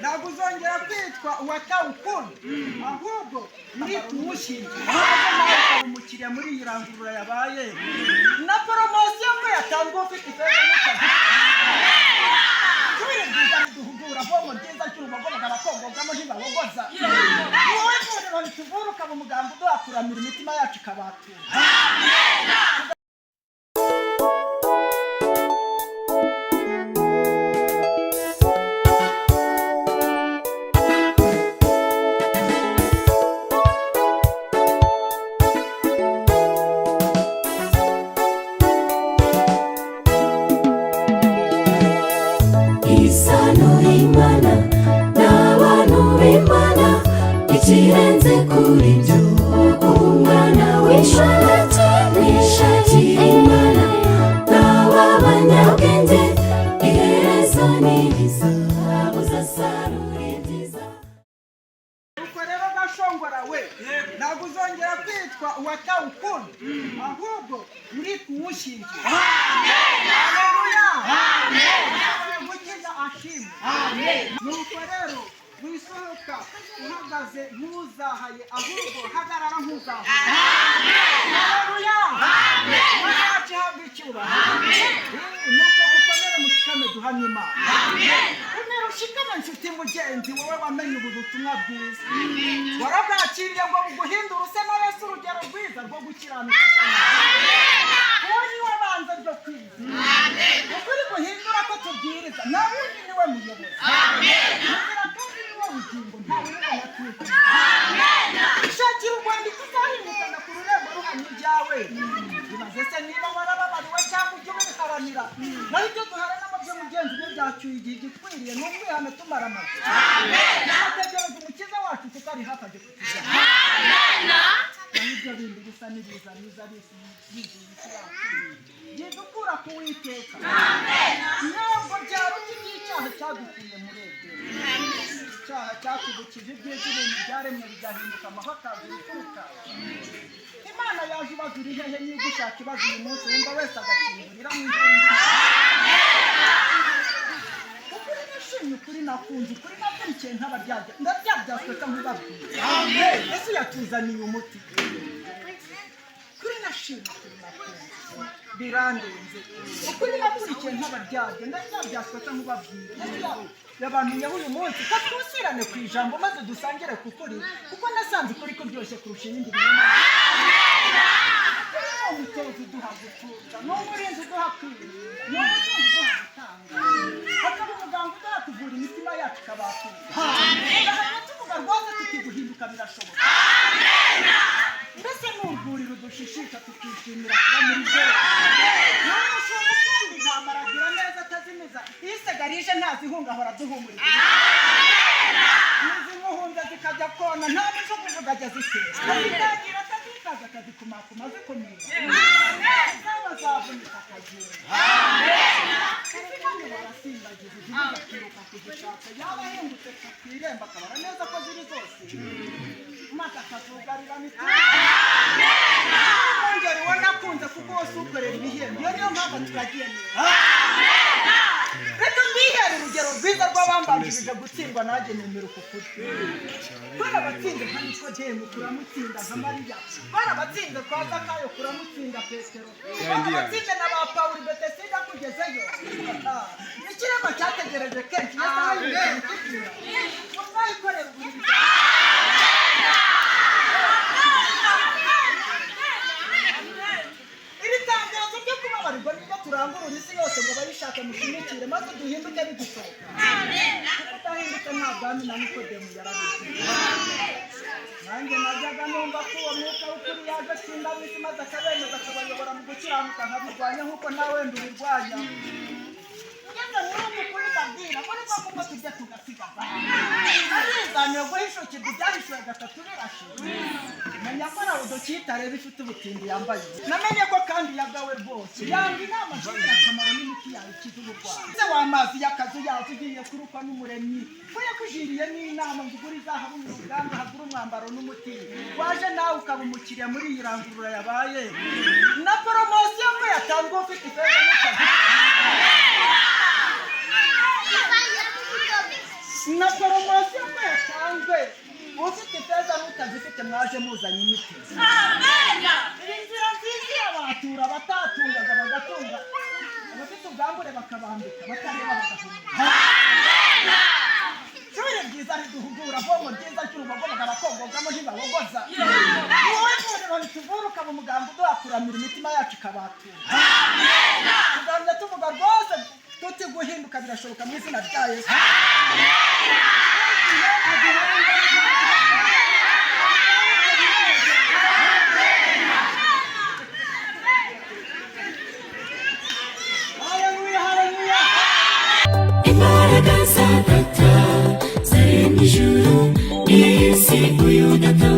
ntabwo uzongera kwitwa uwatawukunda ahubwo ndi kuwushinja umukiriya muri iyi rangurura yabaye na poromosiyo ko yatanzwe ufite ifeza n'akazi kubera byiza duhugura bomo byiza cy'urubogo bakabakongogamo ntibabogoza wowe rero ntituvura ukaba umuganga uduhakuramira imitima yacu ikabatura. Ikirenze kuri byo umwana wishati Imana n'abanyabwenge iherezo n'ibiza uzasarura ibyiza. Uko rero gashongora we ntabwo uzongera kwitwa uwatawukunda ahubwo uri kuwushinja. Haleluya, gukiza ashimwe. Nuko rero wisohoka uhagaze ntuzahaye ahubwo hagarara ntuzahaye. Haleluya, mwacu habwa icyubahiro. Nuko mukomere mushikame duhamye Imana. Umere ushikame nshuti mugenzi wowe wamenye ubu butumwa bwiza warabwakiriye ngo buguhindure use na Yesu urugero rwiza rwo gukiranuka cyane. Uwo ni we banza ryo kwiza ukuri guhindura ko tubwiriza na wundi niwe muyobozi. Shakira urwandiko uzahindukana ku rurembo ruhamye ibyawe. Bibaze se niba warababariwe cyangwa ujye ubiharanira naho ibyo duharanamo byo mugenzi we byacyuye igihe gikwiriye ni umwihane tumara amazi. Tugategereza umukiza wacu tutari hafi aje kutuza. Ibyo bindi bisa n'ibiza biza bizi gidukura ku Uwiteka. Ntabwo byaruta iby'icyaha cyadukuye muri Edeni. Icyaha cyatubukije ibyiza ibintu byaremwe bigahinduka amahakazi bituruka. Imana yaje ibazura ihehe niba ushaka ibaza uyu munsi wumva wese agakingurira mu njyewe. Ukuri nishimye, ukuri nakunze, ukuri nakurikiye ntabaryarya ndabyabyasweka nkubabwira. Yesu yatuzaniye umuti. Ukuri nashimye, ukuri nakunze birandenze, ukuri nakurikiye ntabaryarya ndabyabyasweka nkubabwira. Yabantumyeho uyu munsi ko twusirane ku ijambo maze dusangire ku kuri kuko nasanze ukuri kuryoshye kurusha ibindi bintu. Umutoza uduha gutuza, n'umurinzi uduha kwirinda, n'umutunzi uduha gutanga, hakaba umuganga uduha kuvura imitima yacu ikabatura. Hanyuma tuvuga rwose tukiguhinduka birashoboka. Mbese n'urwuriro dushishisha tukishimira kuba muri byo. N'umushumba ukundi intama aragira neza atazimiza, iyo isegarije ntazihunga ahora duhumuriza. Nizimuhunze zikajya kona nta mujugujugu ajya zitera. Azitagira atazitaza akazikumakuma zikumira. Zaba zavunika akagenda. Izimanye barasimbagiza igihugu akiruka kuzishaka. Yaba ahingutse kwiremba akabara neza ko ziri zose. Maze akazugarira mitima. Mwongere uwo nakunze kuko wose ukorera ibihembo. Iyo niyo mpamvu turagiye neza. Reka mbihere urugero rwiza rw'abambanjirije gutsindwa nanjye nemera uku kuri. Barabatsinze nka Nikodemu kuramutsinda nka Mariya. Barabatsinze kwa Zakayo kuramutsinda Petero. Barabatsinze na ba Pawulo Betesida kugezeyo. Ikirema cyategereje kenshi Yesu arayibwira. Muzayikorera uburinzi. Kubabarirwa niba turangurura isi yose ngo bayishake mushimikire maze duhinduke bigishoboka. Kuko udahindutse nta bwami na Nikodemu yarabizi. Nanjye najyaga numva ko uwo mwuka w'ukuri yaje atsinda ab'isi maze akabemeza akabayobora mu gukiranuka nkabirwanya nk'uko nawe ndubirwanya. Ngeze muri ubu kuri babwira muri ko kuko tujya tugasigaza. Arizaniye guhishukirwa ibyahishuwe gatatu birashe. Menya ko nawe udukitare bifite ubutindi yambaye. Namenye ko kandi yagawe rwose. Yanga inama nshobora akamaro n'imiti yawe ikiza uburwayi. Se w'amazi y'akazu yazo ugiye kurukwa n'umuremyi. Ko yakujiriye n'inama ngo ugure izahabu mu ruganda hagura umwambaro n'umuti. Waje nawe ukaba umukiriya muri iyi rangurura yabaye. Na poromosiyo ko yatanzwe ufite ifeza n'akazi. na poromosiyo ko yatanzwe ufite ifeza n'utazifite mwaje muzanye imiti. Inzira nziza y'abatura batatungaga bagatunga, abafite ubwambure bakabambika batareba bagahumeka. Shuri byiza riduhugura vomo ryiza cy'urubogoboga bakongogamo ntibabogoza. Wowe none babituvura ukaba umuganga uduhakuramira imitima yacu ikabatura. Tuganza tuvuga rwose tuti guhinduka birashoboka mu izina rya Yesu. Imbaraga za Data zaremye ijuru n'isi, uyu Data